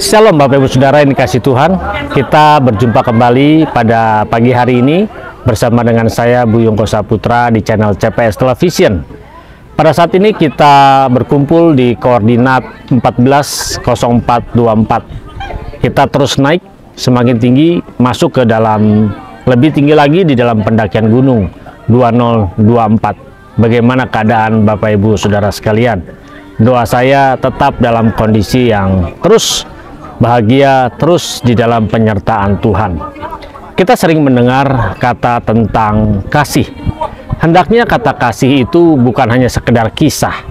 Shalom Bapak Ibu Saudara yang dikasih Tuhan. Kita berjumpa kembali pada pagi hari ini bersama dengan saya Buyung Kosaputra di channel CPS Television. Pada saat ini kita berkumpul di koordinat 140424. Kita terus naik semakin tinggi, masuk ke dalam lebih tinggi lagi di dalam pendakian gunung 2024. Bagaimana keadaan Bapak Ibu Saudara sekalian? Doa saya tetap dalam kondisi yang terus bahagia, terus di dalam penyertaan Tuhan. Kita sering mendengar kata tentang kasih. Hendaknya kata kasih itu bukan hanya sekedar kisah.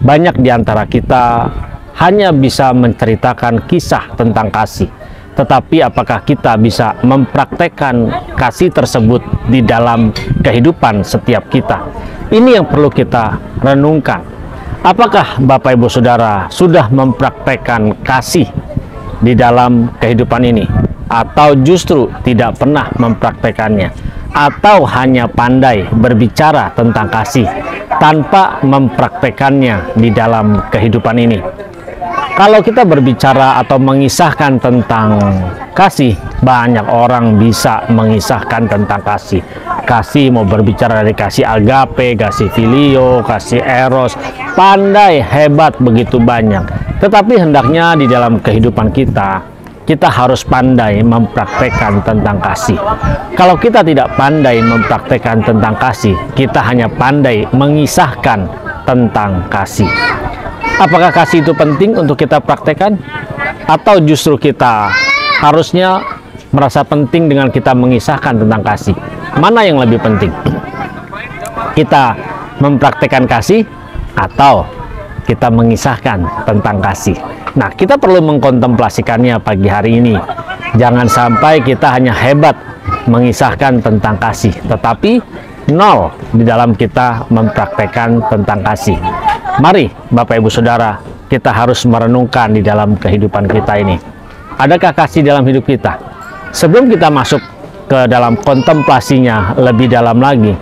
Banyak di antara kita hanya bisa menceritakan kisah tentang kasih. Tetapi apakah kita bisa mempraktekkan kasih tersebut di dalam kehidupan setiap kita? Ini yang perlu kita renungkan. Apakah Bapak Ibu Saudara sudah mempraktekkan kasih di dalam kehidupan ini, atau justru tidak pernah mempraktekannya, atau hanya pandai berbicara tentang kasih tanpa mempraktekannya di dalam kehidupan ini? Kalau kita berbicara atau mengisahkan tentang kasih, banyak orang bisa mengisahkan tentang kasih. Kasih mau berbicara dari kasih agape, kasih filio, kasih eros, pandai, hebat, begitu banyak. Tetapi hendaknya di dalam kehidupan kita harus pandai mempraktekkan tentang kasih. Kalau kita tidak pandai mempraktekkan tentang kasih, kita hanya pandai mengisahkan tentang kasih. Apakah kasih itu penting untuk kita praktekkan? Atau justru kita harusnya merasa penting dengan kita mengisahkan tentang kasih? Mana yang lebih penting? Kita mempraktekkan kasih atau kita mengisahkan tentang kasih? Nah, kita perlu mengkontemplasikannya pagi hari ini. Jangan sampai kita hanya hebat mengisahkan tentang kasih, tetapi nol di dalam kita mempraktekkan tentang kasih. Mari Bapak Ibu Saudara, kita harus merenungkan di dalam kehidupan kita ini. Adakah kasih dalam hidup kita? Sebelum kita masuk ke dalam kontemplasinya lebih dalam lagi,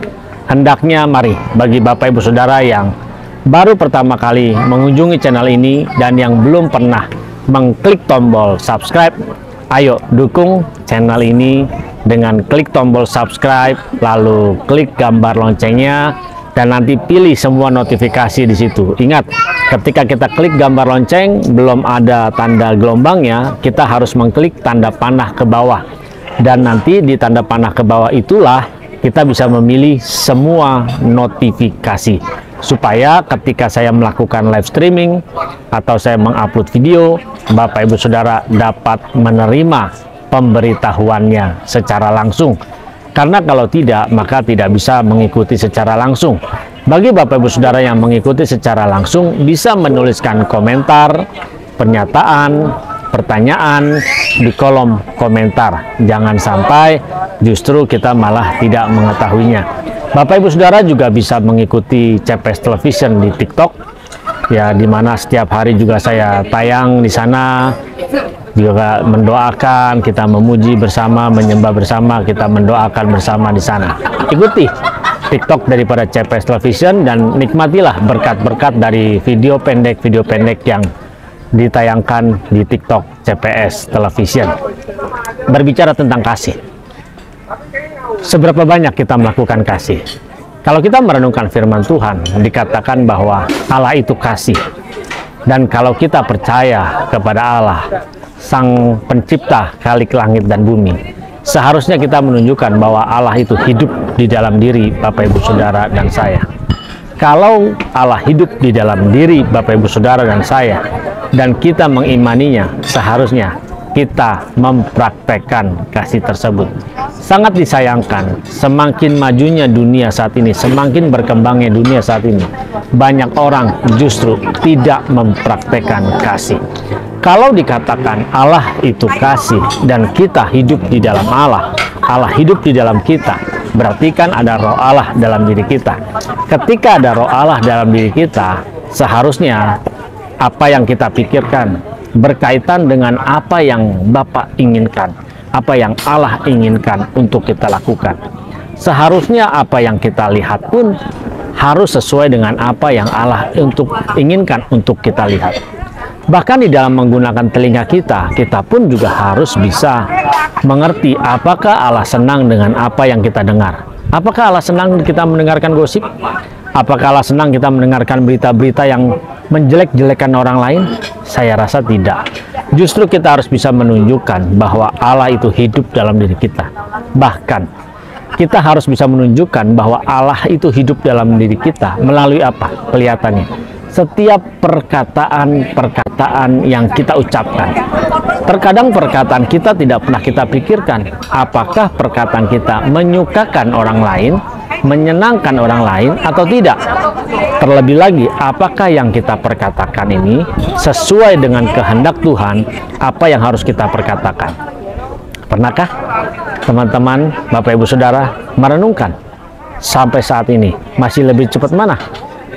hendaknya mari bagi Bapak Ibu Saudara yang baru pertama kali mengunjungi channel ini dan yang belum pernah mengklik tombol subscribe, ayo dukung channel ini dengan klik tombol subscribe, lalu klik gambar loncengnya, dan nanti pilih semua notifikasi di situ. Ingat, ketika kita klik gambar lonceng, belum ada tanda gelombangnya, kita harus mengklik tanda panah ke bawah. Dan nanti di tanda panah ke bawah itulah kita bisa memilih semua notifikasi. Supaya ketika saya melakukan live streaming atau saya mengupload video, Bapak Ibu Saudara dapat menerima pemberitahuannya secara langsung. Karena kalau tidak, maka tidak bisa mengikuti secara langsung. Bagi Bapak Ibu Saudara yang mengikuti secara langsung, bisa menuliskan komentar, pernyataan, pertanyaan di kolom komentar. Jangan sampai justru kita malah tidak mengetahuinya. Bapak Ibu Saudara juga bisa mengikuti CPS Television di TikTok, ya, dimana setiap hari juga saya tayang di sana. Juga mendoakan, kita memuji bersama, menyembah bersama, kita mendoakan bersama di sana. Ikuti TikTok daripada CPS Television dan nikmatilah berkat-berkat dari video pendek yang ditayangkan di TikTok CPS Television. Berbicara tentang kasih, seberapa banyak kita melakukan kasih? Kalau kita merenungkan firman Tuhan, dikatakan bahwa Allah itu kasih. Dan kalau kita percaya kepada Allah, Sang Pencipta Khalik langit dan bumi, seharusnya kita menunjukkan bahwa Allah itu hidup di dalam diri Bapak Ibu Saudara dan saya. Kalau Allah hidup di dalam diri Bapak Ibu Saudara dan saya, dan kita mengimaninya, seharusnya kita mempraktekkan kasih tersebut. Sangat disayangkan, semakin majunya dunia saat ini, semakin berkembangnya dunia saat ini, banyak orang justru tidak mempraktekkan kasih. Kalau dikatakan Allah itu kasih dan kita hidup di dalam Allah, Allah hidup di dalam kita, berarti kan ada roh Allah dalam diri kita. Ketika ada roh Allah dalam diri kita, seharusnya apa yang kita pikirkan berkaitan dengan apa yang Bapa inginkan, apa yang Allah inginkan untuk kita lakukan. Seharusnya apa yang kita lihat pun harus sesuai dengan apa yang Allah inginkan untuk kita lihat. Bahkan di dalam menggunakan telinga kita, kita pun juga harus bisa mengerti apakah Allah senang dengan apa yang kita dengar. Apakah Allah senang kita mendengarkan gosip? Apakah Allah senang kita mendengarkan berita-berita yang menjelek-jelekan orang lain? Saya rasa tidak. Justru kita harus bisa menunjukkan bahwa Allah itu hidup dalam diri kita. Bahkan kita harus bisa menunjukkan bahwa Allah itu hidup dalam diri kita melalui apa? Kelihatannya. Setiap perkataan yang kita ucapkan. Terkadang perkataan kita tidak pernah kita pikirkan. Apakah perkataan kita menyukakan orang lain, menyenangkan orang lain atau tidak? Terlebih lagi, apakah yang kita perkatakan ini sesuai dengan kehendak Tuhan? Apa yang harus kita perkatakan? Pernahkah teman-teman, Bapak Ibu Saudara merenungkan sampai saat ini masih lebih cepat mana?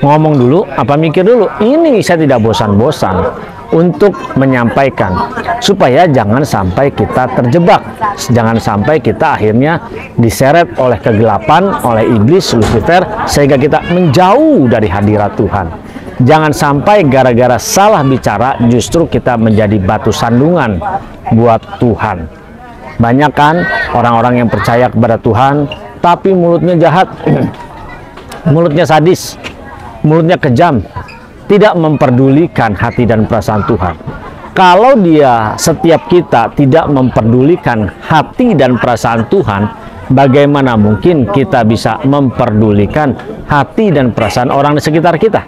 Ngomong dulu apa mikir dulu? Ini saya tidak bosan-bosan untuk menyampaikan supaya jangan sampai kita terjebak, jangan sampai kita akhirnya diseret oleh kegelapan, oleh iblis Lucifer, sehingga kita menjauh dari hadirat Tuhan. Jangan sampai gara-gara salah bicara justru kita menjadi batu sandungan buat Tuhan. Banyak kan orang-orang yang percaya kepada Tuhan tapi mulutnya jahat, mulutnya sadis, mulutnya kejam, tidak memperdulikan hati dan perasaan Tuhan. Kalau setiap kita tidak memperdulikan hati dan perasaan Tuhan, bagaimana mungkin kita bisa memperdulikan hati dan perasaan orang di sekitar kita?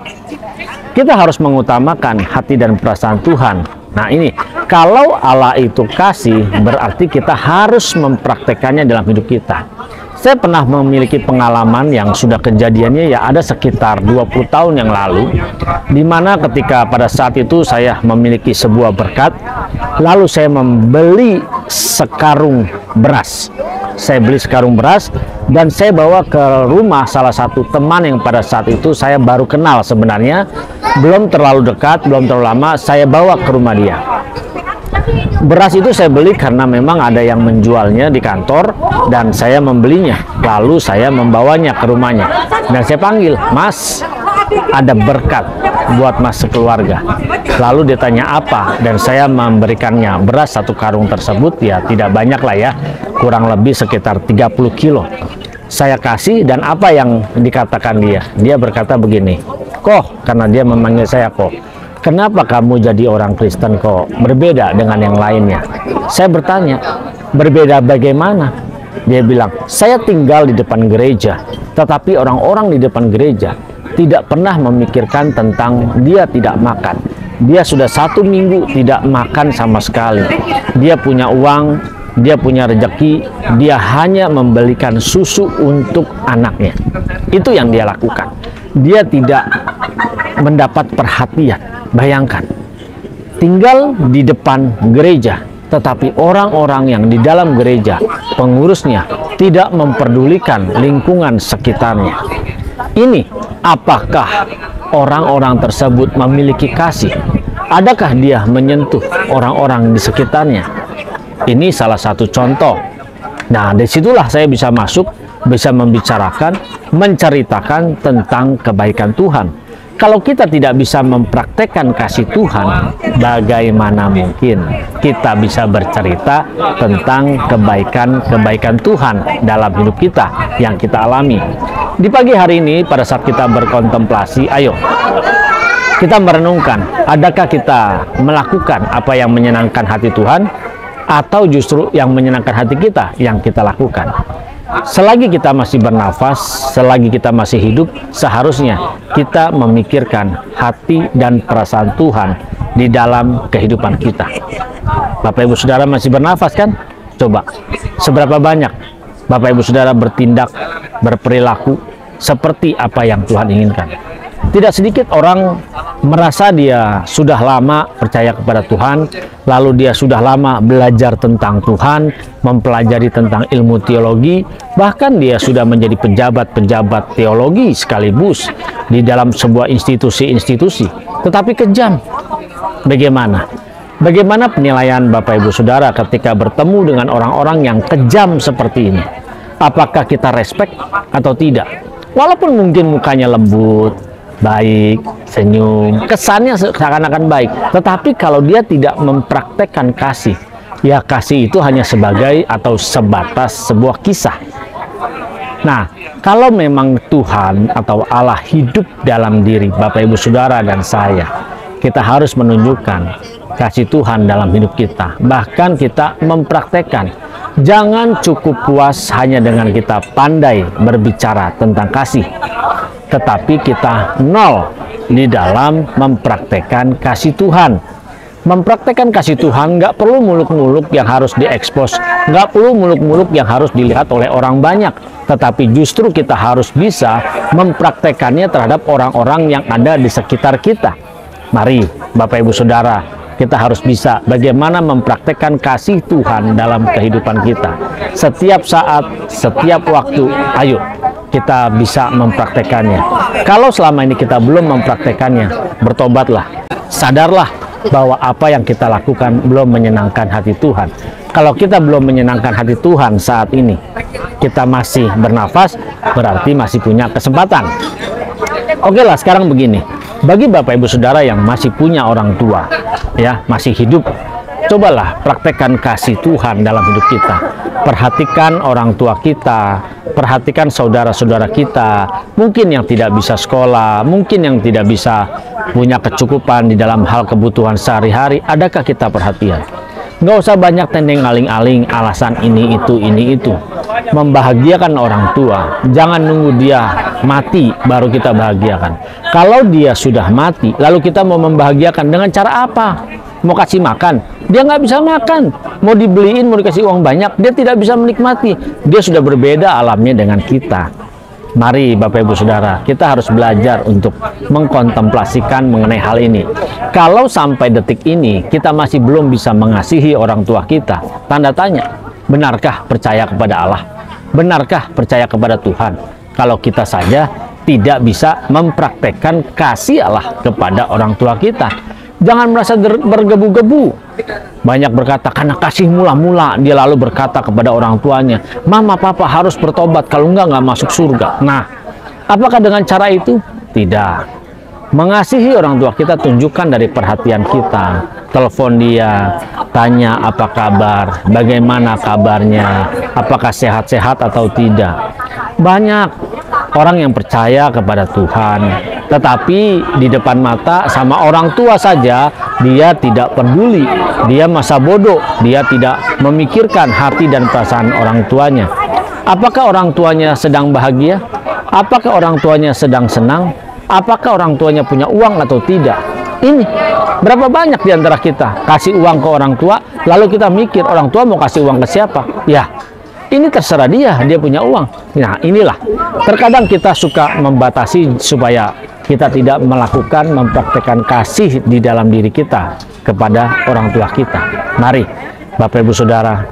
Kita harus mengutamakan hati dan perasaan Tuhan. Nah ini, kalau Allah itu kasih, berarti kita harus mempraktekannya dalam hidup kita. Saya pernah memiliki pengalaman yang sudah kejadiannya ya ada sekitar 20 tahun yang lalu, di mana ketika pada saat itu saya memiliki sebuah berkat, lalu saya membeli sekarung beras. Saya beli sekarung beras dan saya bawa ke rumah salah satu teman yang pada saat itu saya baru kenal sebenarnya, belum terlalu dekat, belum terlalu lama, saya bawa ke rumah dia. Beras itu saya beli karena memang ada yang menjualnya di kantor dan saya membelinya. Lalu saya membawanya ke rumahnya dan saya panggil, "Mas, ada berkat buat Mas sekeluarga." Lalu dia tanya apa dan saya memberikannya beras satu karung tersebut, ya tidak banyak lah ya, kurang lebih sekitar 30 kilo. Saya kasih dan apa yang dikatakan dia? Dia berkata begini, "Kok," karena dia memanggil saya kok, "kenapa kamu jadi orang Kristen kok berbeda dengan yang lainnya?" Saya bertanya, "Berbeda bagaimana?" Dia bilang, "Saya tinggal di depan gereja, tetapi orang-orang di depan gereja tidak pernah memikirkan tentang dia tidak makan. Dia sudah 1 minggu tidak makan sama sekali. Dia punya uang, dia punya rezeki, dia hanya membelikan susu untuk anaknya. Itu yang dia lakukan. Dia tidak mendapat perhatian." Bayangkan, tinggal di depan gereja, tetapi orang-orang yang di dalam gereja, pengurusnya, tidak memperdulikan lingkungan sekitarnya. Ini, apakah orang-orang tersebut memiliki kasih? Adakah dia menyentuh orang-orang di sekitarnya? Ini salah satu contoh. Nah, disitulah saya bisa masuk, bisa membicarakan, menceritakan tentang kebaikan Tuhan. Kalau kita tidak bisa mempraktekkan kasih Tuhan, bagaimana mungkin kita bisa bercerita tentang kebaikan-kebaikan Tuhan dalam hidup kita yang kita alami? Di pagi hari ini, pada saat kita berkontemplasi, ayo kita merenungkan, adakah kita melakukan apa yang menyenangkan hati Tuhan, atau justru yang menyenangkan hati kita yang kita lakukan? Selagi kita masih bernafas, selagi kita masih hidup, seharusnya kita memikirkan hati dan perasaan Tuhan di dalam kehidupan kita. Bapak Ibu Saudara masih bernafas kan? Coba, seberapa banyak Bapak Ibu Saudara bertindak, berperilaku seperti apa yang Tuhan inginkan? Tidak sedikit orang merasa dia sudah lama percaya kepada Tuhan, lalu dia sudah lama belajar tentang Tuhan, mempelajari tentang ilmu teologi, bahkan dia sudah menjadi pejabat-pejabat teologi sekaligus di dalam sebuah institusi-institusi, tetapi kejam. Bagaimana? Bagaimana penilaian Bapak Ibu Saudara ketika bertemu dengan orang-orang yang kejam seperti ini? Apakah kita respect atau tidak? Walaupun mungkin mukanya lembut, baik, senyum, kesannya seakan-akan baik. Tetapi kalau dia tidak mempraktekkan kasih, ya kasih itu hanya sebagai atau sebatas sebuah kisah. Nah, kalau memang Tuhan atau Allah hidup dalam diri Bapak Ibu Saudara dan saya, kita harus menunjukkan kasih Tuhan dalam hidup kita. Bahkan kita mempraktekkan. Jangan cukup puas hanya dengan kita pandai berbicara tentang kasih, tetapi kita nol di dalam mempraktekkan kasih Tuhan. Mempraktekkan kasih Tuhan nggak perlu muluk-muluk yang harus diekspos, nggak perlu muluk-muluk yang harus dilihat oleh orang banyak, tetapi justru kita harus bisa mempraktekannya terhadap orang-orang yang ada di sekitar kita. Mari Bapak Ibu Saudara, kita harus bisa bagaimana mempraktekkan kasih Tuhan dalam kehidupan kita. Setiap saat, setiap waktu, ayo kita bisa mempraktekannya. Kalau selama ini kita belum mempraktekannya, bertobatlah, sadarlah bahwa apa yang kita lakukan belum menyenangkan hati Tuhan. Kalau kita belum menyenangkan hati Tuhan saat ini, kita masih bernafas, berarti masih punya kesempatan. Oke lah, sekarang begini. Bagi Bapak Ibu Saudara yang masih punya orang tua, ya, masih hidup, cobalah praktekkan kasih Tuhan dalam hidup kita. Perhatikan orang tua kita, perhatikan saudara-saudara kita, mungkin yang tidak bisa sekolah, mungkin yang tidak bisa punya kecukupan di dalam hal kebutuhan sehari-hari. Adakah kita perhatian? Nggak usah banyak tendeng aling-aling alasan ini itu. Membahagiakan orang tua, jangan nunggu dia mati baru kita bahagiakan. Kalau dia sudah mati, lalu kita mau membahagiakan dengan cara apa? Mau kasih makan, dia nggak bisa makan. Mau dibeliin, mau dikasih uang banyak, dia tidak bisa menikmati. Dia sudah berbeda alamnya dengan kita. Mari Bapak Ibu Saudara, kita harus belajar untuk mengkontemplasikan mengenai hal ini. Kalau sampai detik ini kita masih belum bisa mengasihi orang tua kita, tanda tanya, benarkah percaya kepada Allah? Benarkah percaya kepada Tuhan? Kalau kita saja tidak bisa mempraktekkan kasih Allah kepada orang tua kita. Jangan merasa bergebu-gebu. Banyak berkata, karena kasih mula-mula, dia lalu berkata kepada orang tuanya, mama papa harus bertobat, kalau enggak masuk surga. Nah, apakah dengan cara itu? Tidak. Mengasihi orang tua kita tunjukkan dari perhatian kita. Telepon dia, tanya apa kabar, bagaimana kabarnya, apakah sehat-sehat atau tidak. Banyak orang yang percaya kepada Tuhan, tetapi di depan mata sama orang tua saja dia tidak peduli, dia masa bodoh, dia tidak memikirkan hati dan perasaan orang tuanya. Apakah orang tuanya sedang bahagia? Apakah orang tuanya sedang senang? Apakah orang tuanya punya uang atau tidak? Ini berapa banyak di antara kita kasih uang ke orang tua, lalu kita mikir orang tua mau kasih uang ke siapa? Ya, ini terserah dia punya uang. Nah, inilah terkadang kita suka membatasi supaya kita tidak melakukan, mempraktekkan kasih di dalam diri kita kepada orang tua kita. Mari Bapak Ibu Saudara,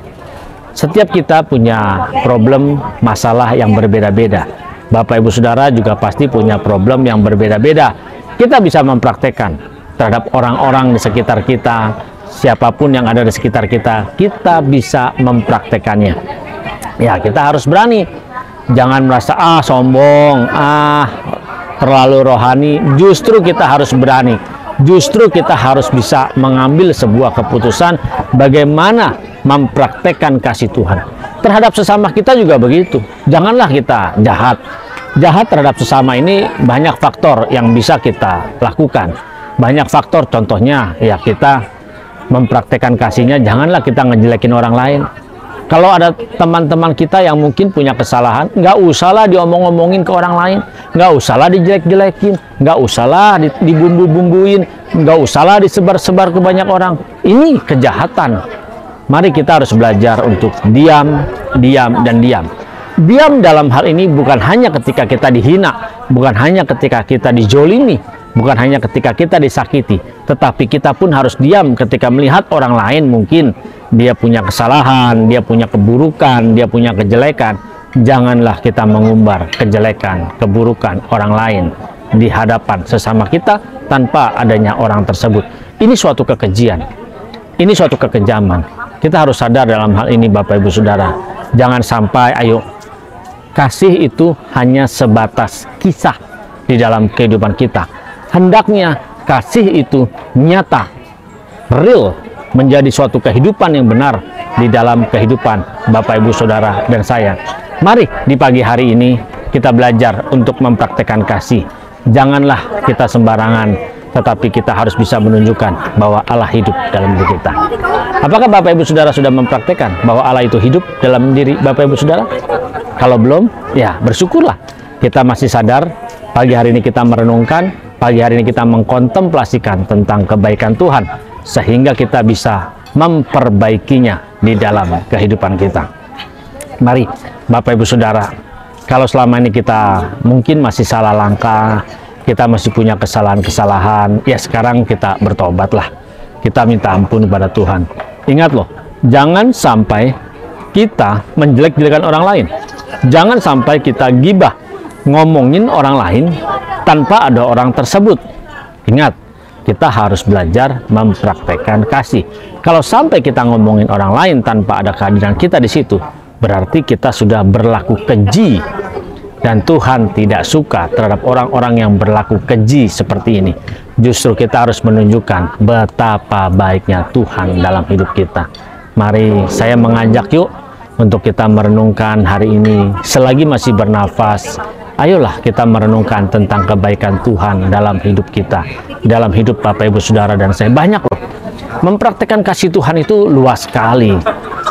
setiap kita punya problem, masalah yang berbeda-beda. Bapak Ibu Saudara juga pasti punya problem yang berbeda-beda. Kita bisa mempraktekkan terhadap orang-orang di sekitar kita, siapapun yang ada di sekitar kita, kita bisa mempraktekannya. Ya, kita harus berani. Jangan merasa sombong, terlalu rohani. Justru kita harus berani. Justru kita harus bisa mengambil sebuah keputusan bagaimana mempraktekkan kasih Tuhan. Terhadap sesama kita juga begitu. Janganlah kita jahat. Jahat terhadap sesama ini banyak faktor yang bisa kita lakukan. Banyak faktor, contohnya ya kita mempraktekkan kasihnya, janganlah kita ngejelekin orang lain. Kalau ada teman-teman kita yang mungkin punya kesalahan, nggak usahlah diomong-omongin ke orang lain, nggak usahlah dijelek-jelekin, nggak usahlah dibumbu-bumbuin, nggak usahlah disebar-sebar ke banyak orang. Ini kejahatan. Mari kita harus belajar untuk diam, dan diam. Diam dalam hal ini bukan hanya ketika kita dihina, bukan hanya ketika kita dijolimi, bukan hanya ketika kita disakiti, tetapi kita pun harus diam ketika melihat orang lain mungkin dia punya kesalahan, dia punya keburukan, dia punya kejelekan. Janganlah kita mengumbar kejelekan, keburukan orang lain di hadapan sesama kita tanpa adanya orang tersebut. Ini suatu kekejian, ini suatu kekejaman. Kita harus sadar dalam hal ini Bapak Ibu Saudara. Jangan sampai, ayo, kasih itu hanya sebatas kisah di dalam kehidupan kita. Hendaknya kasih itu nyata, real, menjadi suatu kehidupan yang benar di dalam kehidupan Bapak, Ibu, Saudara, dan saya. Mari di pagi hari ini kita belajar untuk mempraktekkan kasih. Janganlah kita sembarangan, tetapi kita harus bisa menunjukkan bahwa Allah hidup dalam diri kita. Apakah Bapak, Ibu, Saudara sudah mempraktekkan bahwa Allah itu hidup dalam diri Bapak, Ibu, Saudara? Kalau belum, ya bersyukurlah. Kita masih sadar, pagi hari ini kita merenungkan, pagi hari ini kita mengkontemplasikan tentang kebaikan Tuhan, sehingga kita bisa memperbaikinya di dalam kehidupan kita. Mari Bapak, Ibu, Saudara, kalau selama ini kita mungkin masih salah langkah, kita masih punya kesalahan-kesalahan, ya sekarang kita bertobatlah. Kita minta ampun kepada Tuhan. Ingat loh, jangan sampai kita menjelek-jelekan orang lain. Jangan sampai kita gibah, ngomongin orang lain tanpa ada orang tersebut. Ingat, kita harus belajar mempraktekkan kasih. Kalau sampai kita ngomongin orang lain tanpa ada kehadiran kita di situ, berarti kita sudah berlaku keji. Dan Tuhan tidak suka terhadap orang-orang yang berlaku keji seperti ini. Justru kita harus menunjukkan betapa baiknya Tuhan dalam hidup kita. Mari saya mengajak yuk untuk kita merenungkan hari ini. Selagi masih bernafas, ayolah kita merenungkan tentang kebaikan Tuhan dalam hidup kita, dalam hidup Bapak, Ibu, Saudara, dan saya. Banyak loh. Mempraktekkan kasih Tuhan itu luas sekali,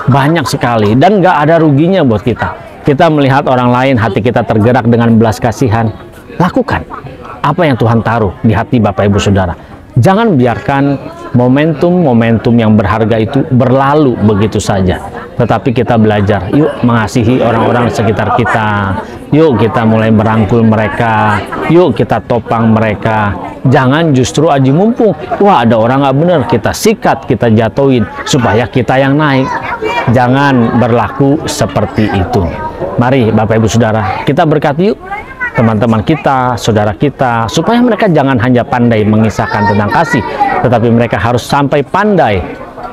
banyak sekali, dan nggak ada ruginya buat kita. Kita melihat orang lain, hati kita tergerak dengan belas kasihan. Lakukan apa yang Tuhan taruh di hati Bapak, Ibu, Saudara. Jangan biarkan momentum-momentum yang berharga itu berlalu begitu saja. Tetapi kita belajar, yuk mengasihi orang-orang sekitar kita. Yuk kita mulai merangkul mereka. Yuk kita topang mereka. Jangan justru aji mumpung, wah ada orang nggak benar, kita sikat, kita jatuhin supaya kita yang naik. Jangan berlaku seperti itu. Mari Bapak, Ibu, Saudara, kita berkati yuk teman-teman kita, saudara kita, supaya mereka jangan hanya pandai mengisahkan tentang kasih, tetapi mereka harus sampai pandai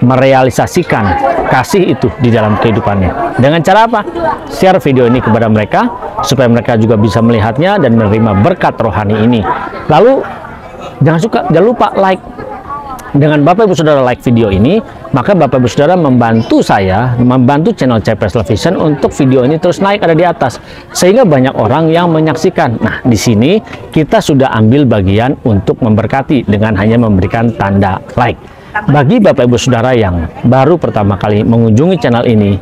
merealisasikan kasih itu di dalam kehidupannya. Dengan cara apa? Share video ini kepada mereka, supaya mereka juga bisa melihatnya dan menerima berkat rohani ini. Lalu jangan lupa like. Dengan Bapak, Ibu, Saudara like video ini, maka Bapak, Ibu, Saudara membantu saya, membantu channel CPS Television untuk video ini terus naik ada di atas, sehingga banyak orang yang menyaksikan. Nah, di sini kita sudah ambil bagian untuk memberkati dengan hanya memberikan tanda like. Bagi Bapak, Ibu, Saudara yang baru pertama kali mengunjungi channel ini,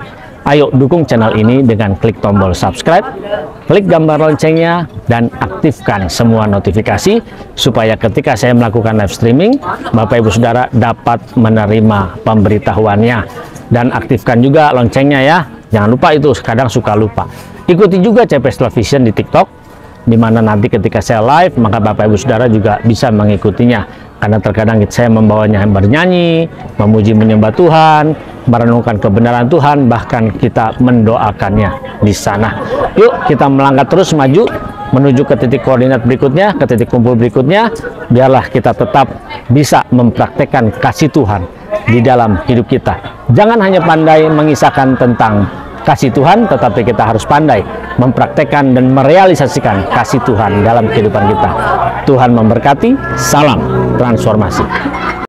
ayo dukung channel ini dengan klik tombol subscribe, klik gambar loncengnya, dan aktifkan semua notifikasi supaya ketika saya melakukan live streaming, Bapak, Ibu, Saudara dapat menerima pemberitahuannya. Dan aktifkan juga loncengnya ya, jangan lupa itu, kadang suka lupa. Ikuti juga CPS Television di TikTok, di mana nanti ketika saya live, maka Bapak, Ibu, Saudara juga bisa mengikutinya. Karena terkadang saya membawanya bernyanyi, memuji menyembah Tuhan, merenungkan kebenaran Tuhan, bahkan kita mendoakannya di sana. Yuk kita melangkah terus maju menuju ke titik koordinat berikutnya, ke titik kumpul berikutnya. Biarlah kita tetap bisa mempraktekkan kasih Tuhan di dalam hidup kita. Jangan hanya pandai mengisahkan tentang kasih Tuhan, tetapi kita harus pandai mempraktekkan dan merealisasikan kasih Tuhan dalam kehidupan kita. Tuhan memberkati. Salam transformasi.